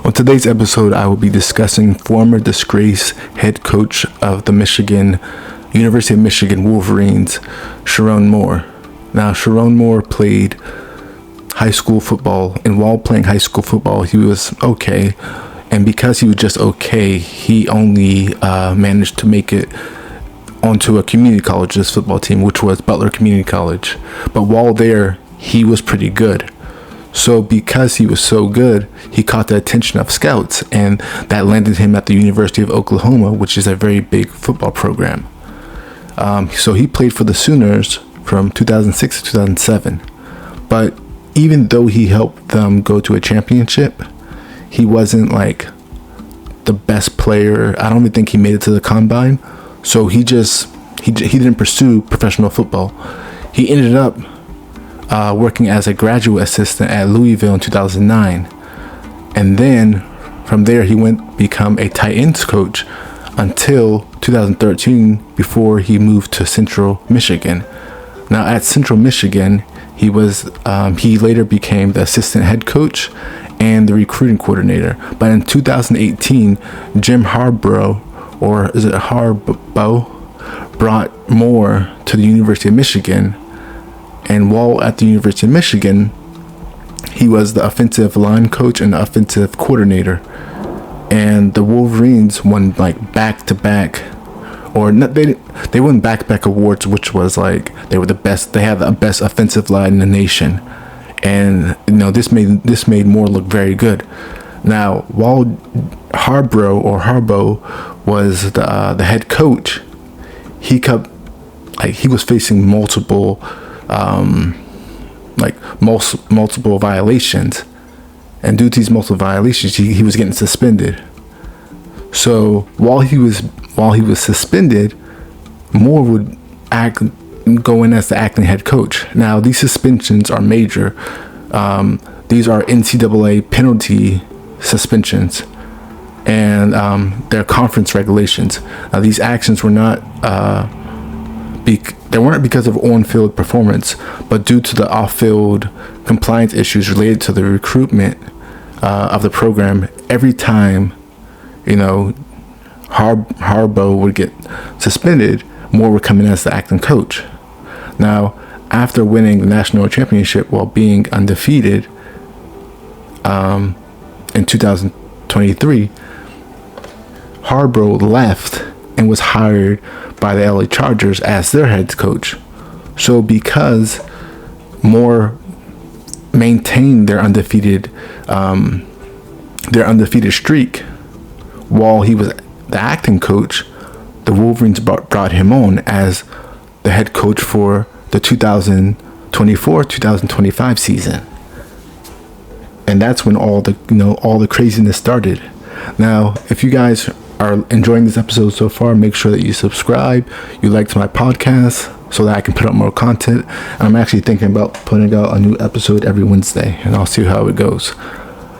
On today's episode, I will be discussing former disgraced head coach of the University of Michigan Wolverines, Sherrone Moore. Now, Sherrone Moore played high school football, and while playing high school football, he was okay. And because he was just okay, he only managed to make it onto a community college's football team, which was Butler Community College. But while there, he was pretty good. So because he was so good, he caught the attention of scouts, and that landed him at the University of Oklahoma, which is a very big football program. So he played for the Sooners from 2006 to 2007. But even though he helped them go to a championship, he wasn't like the best player. I don't even think he made it to the combine. So he didn't pursue professional football. He ended up working as a graduate assistant at Louisville in 2009. And then from there, he went become a tight ends coach until 2013, before he moved to Central Michigan. Now at Central Michigan, he later became the assistant head coach and the recruiting coordinator. But in 2018, Jim Harbaugh, or is it Harbaugh, brought Moore to the University of Michigan. And while at the University of Michigan, he was the offensive line coach and the offensive coordinator. And the Wolverines won like back-to-back, or not, they won back-to-back awards, which was like they were the best. They had the best offensive line in the nation, and this made Moore look very good. Now, while Harbaugh was the head coach, he was facing multiple violations, and due to these multiple violations, he was getting suspended. So while he was suspended, Moore would go in as the acting head coach. Now these suspensions are major. These are NCAA penalty suspensions, and they're conference regulations. Now these actions were not they weren't because of on-field performance, but due to the off-field compliance issues related to the recruitment of the program. Every time, Harbaugh would get suspended, Moore would come in as the acting coach. Now, after winning the national championship while being undefeated in 2023, Harbaugh left and was hired by the LA Chargers as their head coach. So because Moore maintained their undefeated streak while he was the acting coach, the Wolverines brought him on as the head coach for the 2024-2025 season. And that's when all the craziness started. Now, if you guys are enjoying this episode so far, make sure that you subscribe, you liked my podcast, so that I can put up more content. And I'm actually thinking about putting out a new episode every Wednesday, and I'll see how it goes.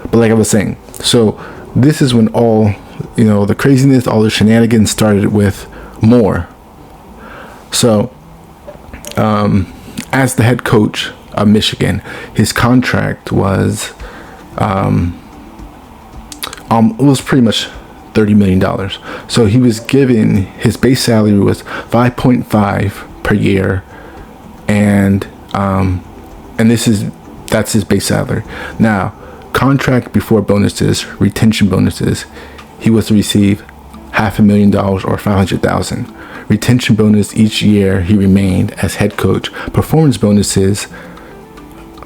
But like I was saying, so this is when all the craziness, all the shenanigans started with Moore. So as the head coach of Michigan, his contract was it was pretty much $30 million. So he was given, his base salary was $5.5 per year, and that's his base salary. Now, contract before bonuses, retention bonuses, he was to receive $500,000 or $500,000. Retention bonus each year he remained as head coach. Performance bonuses,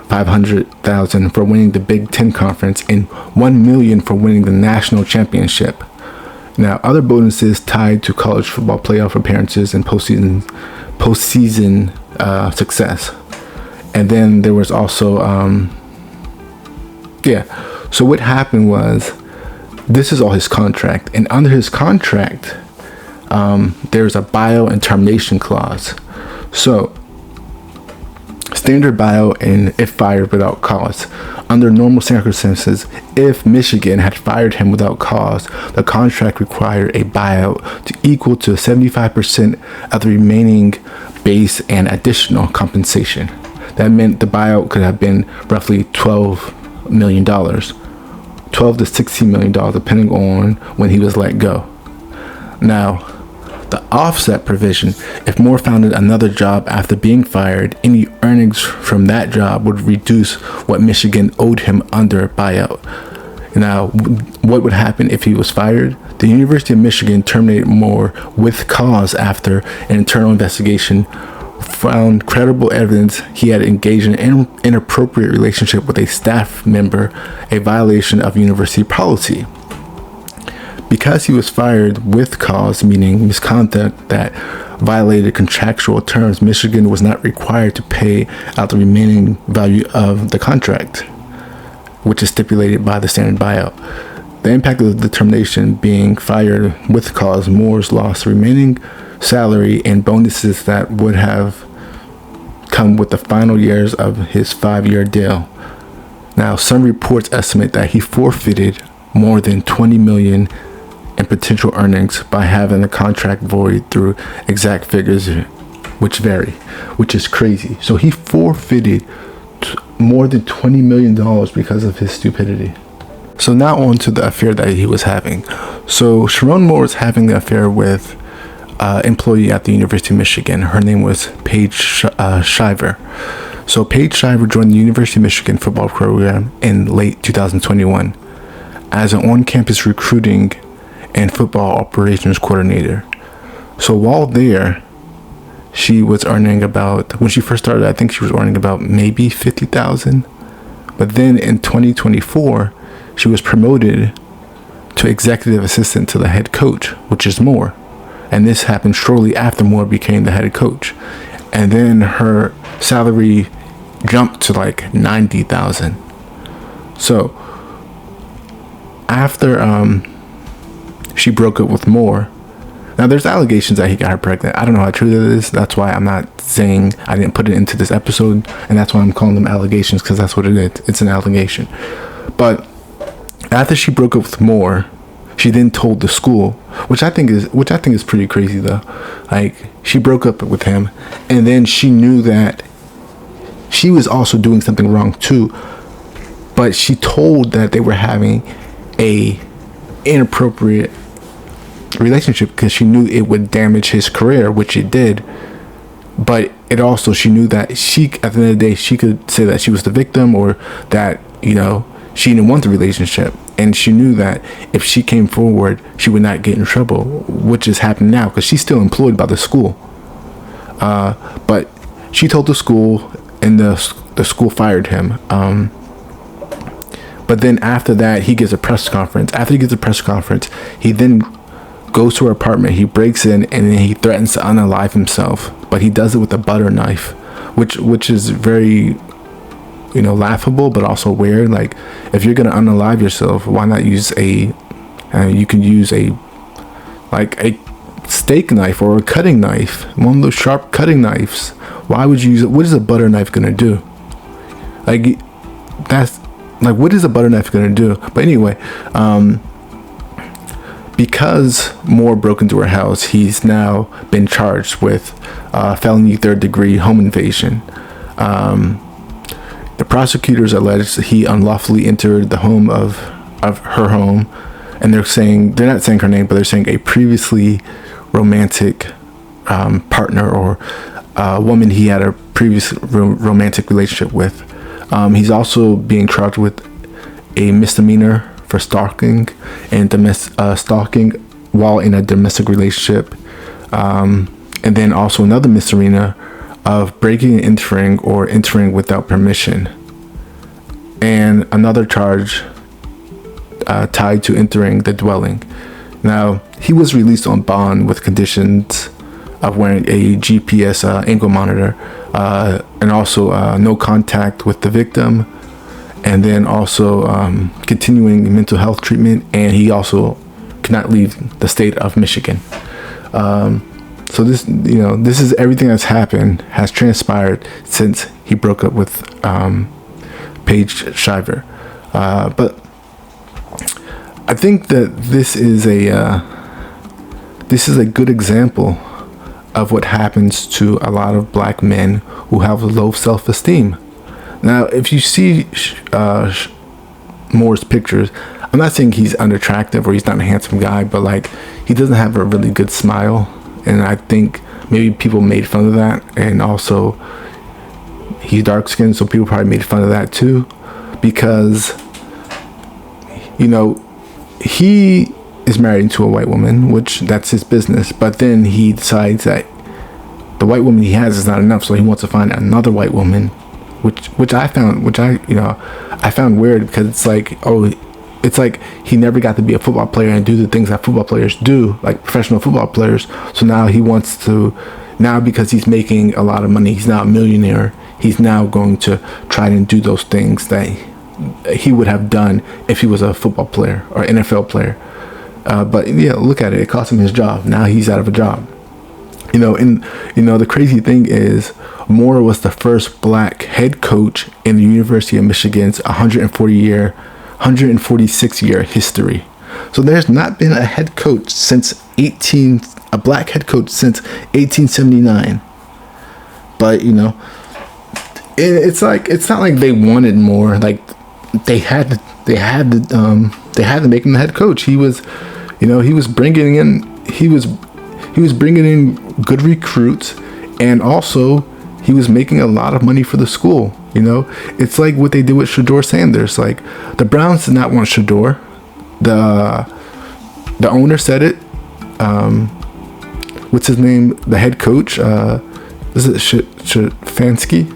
$500,000 for winning the Big Ten Conference and $1 million for winning the national championship. Now, other bonuses tied to college football playoff appearances and postseason success. And then there was also, So what happened was, this is all his contract, and under his contract, there's a buyout and termination clause. So, standard buyout and if fired without cause. Under normal circumstances, if Michigan had fired him without cause, the contract required a buyout to equal to 75% of the remaining base and additional compensation. That meant the buyout could have been roughly $12 million. $12 to $16 million, depending on when he was let go. Now, the offset provision: if Moore found another job after being fired, any earnings from that job would reduce what Michigan owed him under buyout. Now, what would happen if he was fired? The University of Michigan terminated Moore with cause after an internal investigation found credible evidence he had engaged in an inappropriate relationship with a staff member, a violation of university policy. Because he was fired with cause, meaning misconduct that violated contractual terms, Michigan was not required to pay out the remaining value of the contract, which is stipulated by the standard buyout. The impact of the termination: being fired with cause, Moore's lost remaining salary and bonuses that would have come with the final years of his 5-year deal. Now, some reports estimate that he forfeited more than $20 million in potential earnings by having the contract void through exact figures which vary, which is crazy. So he forfeited more than $20 million because of his stupidity. So now on to the affair that he was having. So Sherrone Moore was having the affair with employee at the University of Michigan. Her name was Paige Shiver. So Paige Shiver joined the University of Michigan football program in late 2021 as an on-campus recruiting and football operations coordinator. So while there, she was earning about, when she first started, I think she was earning about maybe $50,000. But then in 2024, she was promoted to executive assistant to the head coach, which is Moore. And this happened shortly after Moore became the head coach. And then her salary jumped to like $90,000. So after she broke up with Moore, now there's allegations that he got her pregnant. I don't know how true that is. That's why I'm not saying, I didn't put it into this episode, and that's why I'm calling them allegations, because that's what it is. It's an allegation. But after she broke up with Moore, she then told the school, which I think is pretty crazy though. Like, she broke up with him, and then she knew that she was also doing something wrong too, but she told that they were having a inappropriate relationship because she knew it would damage his career, which it did. But it also, she knew that she, at the end of the day, she could say that she was the victim, or that, you know, she didn't want the relationship. And she knew that if she came forward, she would not get in trouble, which is happening now because she's still employed by the school. But she told the school, and the school fired him. But then after that, he gives a press conference. After he gives a press conference, he then goes to her apartment. He breaks in, and then he threatens to unalive himself. But he does it with a butter knife, which is very, you know, laughable, but also weird. Like, if you're gonna unalive yourself, why not use you can use a steak knife or a cutting knife, one of those sharp cutting knives. Why would you use it? What is a butter knife gonna do? Like, that's like, what is a butter knife gonna do? But anyway, because Moore broke into her house, he's now been charged with felony 3rd-degree home invasion. The prosecutors allege that he unlawfully entered the home of her home, and they're not saying her name, but they're saying a previously romantic partner, or a woman he had a previous romantic relationship with. He's also being charged with a misdemeanor for stalking and stalking while in a domestic relationship, and then also another misdemeanor of breaking and entering, or entering without permission, and another charge tied to entering the dwelling. Now, he was released on bond with conditions of wearing a GPS ankle monitor, and also no contact with the victim, and then also continuing mental health treatment, and he also cannot leave the state of Michigan. So this, you know, this is everything that's happened, has transpired since he broke up with Paige Shiver. But I think that this is a good example of what happens to a lot of black men who have low self-esteem. Now, if you see Moore's pictures, I'm not saying he's unattractive or he's not a handsome guy, but like he doesn't have a really good smile, and I think maybe people made fun of that. And also he's dark skinned, so people probably made fun of that too, because he is married to a white woman, which that's his business, but then he decides that the white woman he has is not enough, so he wants to find another white woman, which I found weird, because it's like he never got to be a football player and do the things that football players do, like professional football players. So now he wants to, now because he's making a lot of money, he's now a millionaire, he's now going to try and do those things that he would have done if he was a football player or NFL player. But yeah, look at it. It cost him his job. Now he's out of a job. The crazy thing is, Moore was the first black head coach in the University of Michigan's 146-year history. So there's not been a head coach since a black head coach since 1879. But it's not like they wanted more. Like they had to make him the head coach. He was bringing in good recruits, and also he was making a lot of money for the school. It's like what they did with Shedeur Sanders. Like the Browns did not want Shedeur. The owner said it. What's his name? The head coach. Is it Stefanski?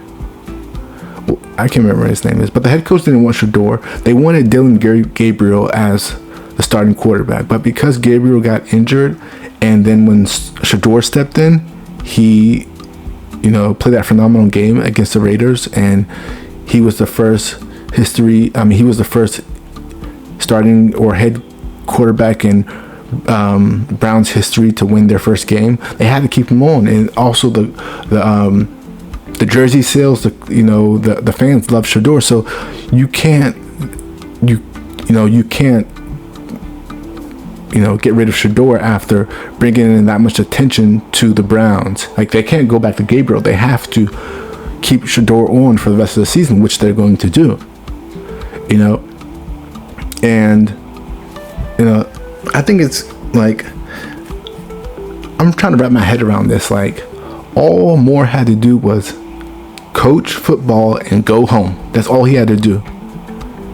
I can't remember what his name is, but the head coach didn't want Shedeur. They wanted Dylan Gabriel as the starting quarterback, but because Gabriel got injured, and then when Shedeur stepped in, he played that phenomenal game against the Raiders, and he was the first starting or head quarterback in Browns history to win their first game. They had to keep him on, and also the jersey sales, the fans love Shedeur, so you can't get rid of Shedeur after bringing in that much attention to the Browns. Like they can't go back to Gabriel. They have to keep Shedeur on for the rest of the season, which they're going to do. And I think it's like, I'm trying to wrap my head around this. Like all Moore had to do was coach football and go home. That's all he had to do.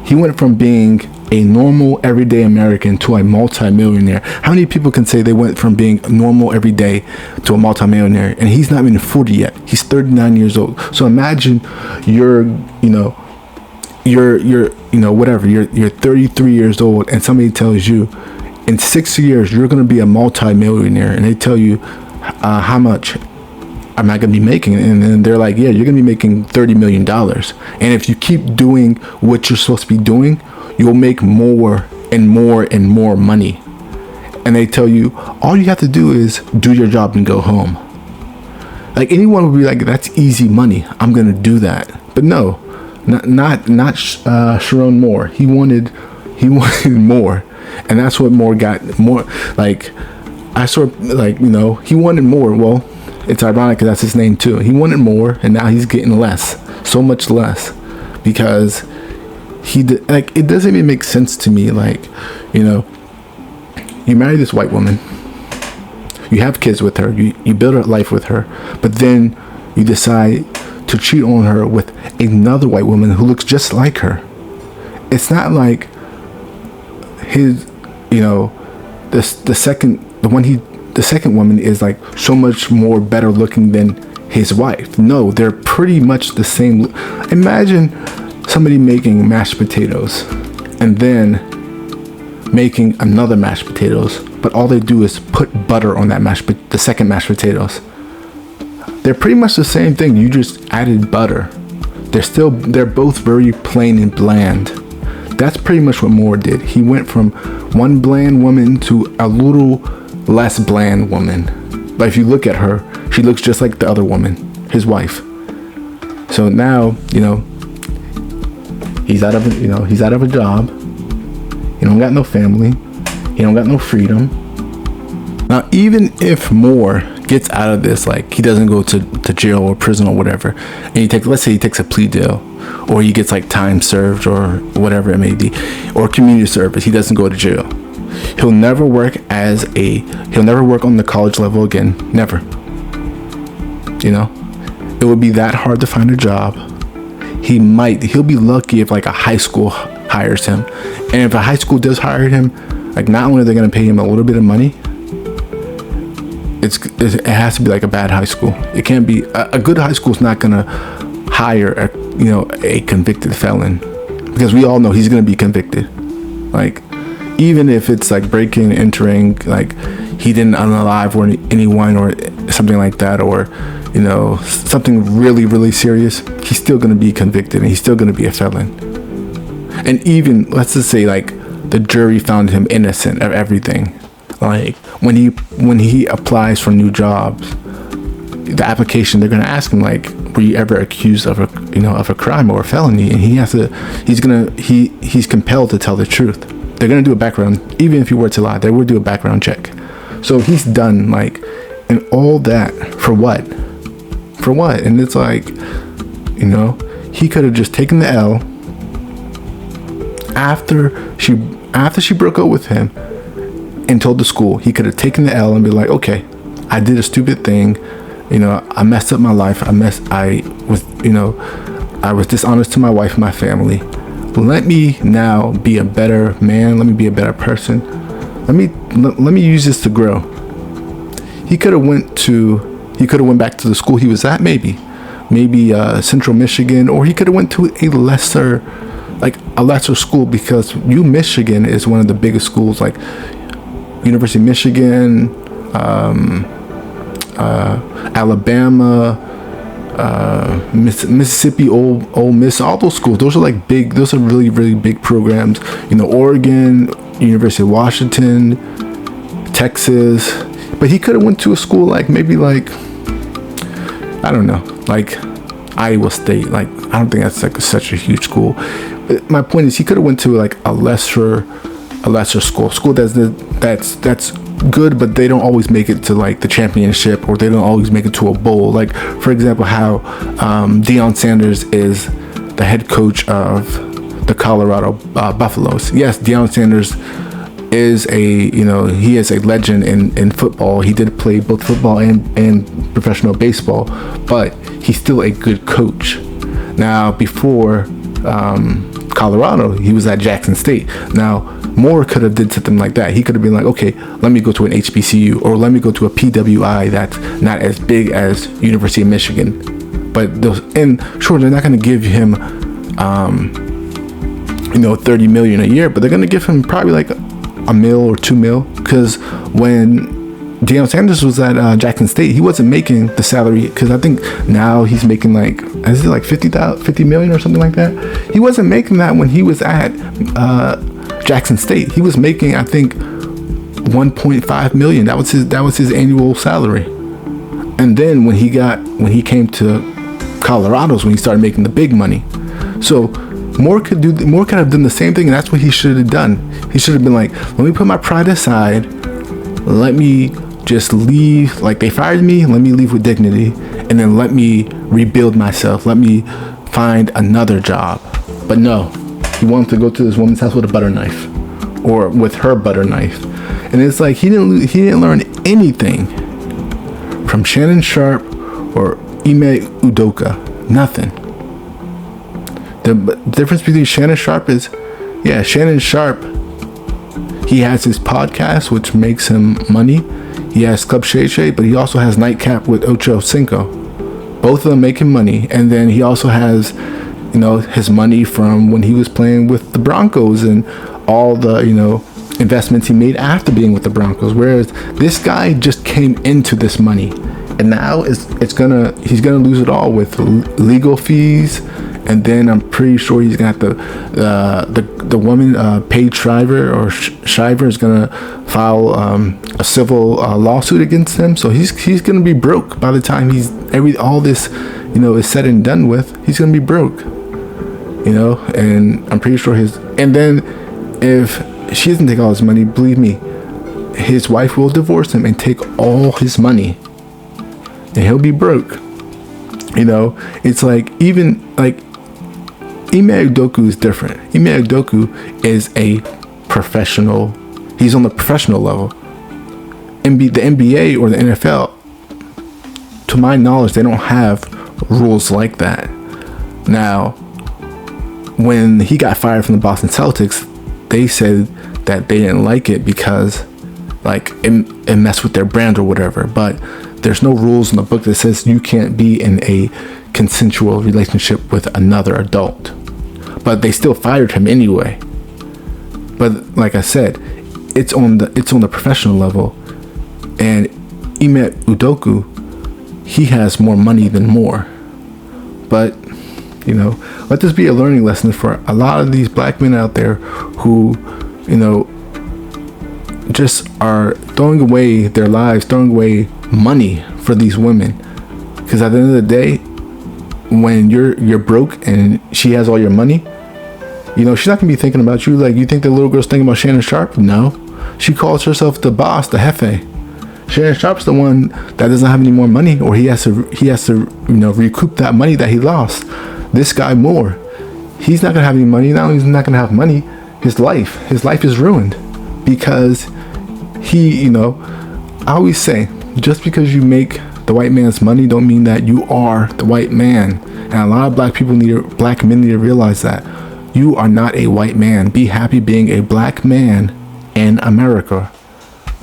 He went from being a normal everyday American to a multi-millionaire. How many people can say they went from being normal every day to a multi-millionaire? And he's not even 40 yet. He's 39 years old. So imagine you're 33 years old, and somebody tells you in 6 years you're going to be a multi-millionaire, and they tell you how much am I going to be making? And then they're like, yeah, you're going to be making $30 million. And if you keep doing what you're supposed to be doing, you'll make more and more and more money. And they tell you all you have to do is do your job and go home. Like anyone would be like, that's easy money, I'm gonna do that. But no, not Sherrone Moore. He wanted more, and that's what Moore got. More like he wanted more. Well, it's ironic because that's his name too. He wanted more, and now he's getting less, so much less, because it doesn't even make sense to me. You marry this white woman, you have kids with her, you build a life with her, but then you decide to cheat on her with another white woman who looks just like her. It's not like the second woman is like so much more better looking than his wife. No, they're pretty much the same. Imagine somebody making mashed potatoes and then making another mashed potatoes, but all they do is put butter on that the second mashed potatoes. They're pretty much the same thing. You just added butter. They're both very plain and bland. That's pretty much what Moore did. He went from one bland woman to a little less bland woman. But if you look at her, she looks just like the other woman, his wife. So now, he's out of a job. He don't got no family. He don't got no freedom. Now, even if Moore gets out of this, like he doesn't go to jail or prison or whatever, and let's say he takes a plea deal, or he gets like time served or whatever it may be, or community service. He doesn't go to jail. He'll never work on the college level again. Never. You know, it would be that hard to find a job. He'll be lucky if like a high school hires him. And if a high school does hire him, like not only are they going to pay him a little bit of money, it has to be like a bad high school. It can't be a good high school is not going to hire a convicted felon, because we all know he's going to be convicted. Like, even if it's like breaking, entering, like he didn't unalive or anyone or something like that, or something really, really serious, he's still going to be convicted and he's still going to be a felon. And even, let's just say, like, the jury found him innocent of everything. Like, when he applies for new jobs, the application, they're going to ask him, like, were you ever accused of a crime or a felony? And he's compelled to tell the truth. They're going to do a background, even if he were to lie, they will do a background check. So he's done, like, and all that for what? For what? And it's like, he could have just taken the L after she broke up with him and told the school. He could have taken the L and be like, okay, I did a stupid thing. I messed up my life. I was dishonest to my wife and my family. Let me now be a better man. Let me be a better person. Let me use this to grow. He could have went back to the school he was at, maybe Central Michigan, or he could have went to a lesser school, because Michigan is one of the biggest schools, like University of Michigan, Alabama, Mississippi, Ole Miss, all those schools. Those are like big. Those are really, really big programs. Oregon, University of Washington, Texas. But he could have went to a school like maybe like, I don't know, like Iowa State. Like, I don't think that's like such a huge school. My point is, he could have went to like a lesser school that's good, but they don't always make it to like the championship, or they don't always make it to a bowl. Like, for example, how Deion Sanders is the head coach of the Colorado Buffaloes. Yes, Deion Sanders is he is a legend in football. He did play both football and professional baseball, but he's still a good coach. Now, before Colorado, he was at Jackson State. Now, Moore could have did something like that. He could have been like, okay, let me go to an HBCU, or let me go to a PWI that's not as big as University of Michigan. But sure, they're not going to give him $30 million a year, but they're going to give him probably like $1 million or $2 million, because when Deion Sanders was at Jackson State, he wasn't making the salary, because I think now he's making like, is it like $50 million or something like that? He wasn't making that when he was at Jackson State. He was making, I think, $1.5 million. That was his annual salary. And then when he came to Colorado's, when he started making the big money. So Moore could have done the same thing, and that's what he should have done. He should have been like, let me put my pride aside. Let me just leave. Like, they fired me, let me leave with dignity, and then let me rebuild myself. Let me find another job. But no, he wanted to go to this woman's house with a butter knife, or with her butter knife. And it's like, he didn't learn anything from Shannon Sharpe or Ime Udoka. Nothing. The difference between Shannon Sharpe is, Shannon Sharpe, he has his podcast, which makes him money. He has Club Shay Shay, but he also has Nightcap with Ocho Cinco. Both of them make him money. And then he also has, his money from when he was playing with the Broncos and all the, investments he made after being with the Broncos. Whereas this guy just came into this money, and now he's gonna lose it all with legal fees. And then I'm pretty sure he's gonna have the woman, Paige Shriver Shriver, is gonna file a civil lawsuit against him. So he's gonna be broke by the time all this is said and done with. He's gonna be broke, and I'm pretty sure and then if she doesn't take all his money, believe me, his wife will divorce him and take all his money, and he'll be broke. It's like, even like, Ime Udoka is different. Ime Udoka is a professional. He's on the professional level. The NBA or the NFL, to my knowledge, they don't have rules like that. Now, when he got fired from the Boston Celtics, they said that they didn't like it because like it messed with their brand or whatever. But there's no rules in the book that says you can't be in a consensual relationship with another adult. But they still fired him anyway. But like I said, it's on the professional level. And Ime Udoka, he has more money than Moore. But, you know, let this be a learning lesson for a lot of these black men out there who, you know, just are throwing away their lives, throwing away money for these women. Because at the end of the day, when you're broke and she has all your money, you know, she's not gonna be thinking about you like you think the little girl's thinking about Shannon Sharpe. No, she calls herself the boss, the jefe. Shannon Sharpe's the one that doesn't have any more money, or he has to you know, recoup that money that he lost. This guy Moore, he's not gonna have any money. Not only is he not gonna have money, his life is ruined because he, you know, I always say, just because you make the white man's money don't mean that you are the white man. And a lot of black men need to realize that you are not a white man. Be happy being a black man in America.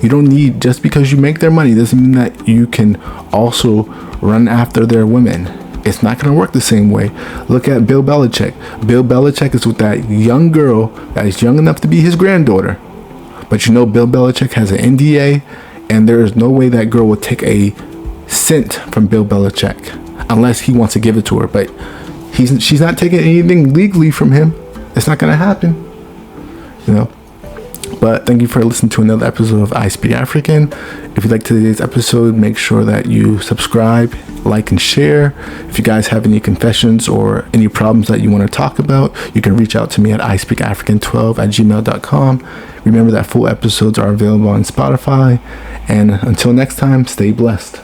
You don't need, just because you make their money doesn't mean that you can also run after their women. It's not going to work the same way. Look at Bill Belichick. Bill Belichick is with that young girl that is young enough to be his granddaughter. But you know, Bill Belichick has an NDA, and there is no way that girl would take a cent from Bill Belichick unless he wants to give it to her. But she's not taking anything legally from him. It's not going to happen. You know. But thank you for listening to another episode of I Speak African. If you liked today's episode, make sure that you subscribe, like, and share. If you guys have any confessions or any problems that you want to talk about, you can reach out to me at ispeakafrican12@gmail.com. Remember that full episodes are available on Spotify. And until next time, stay blessed.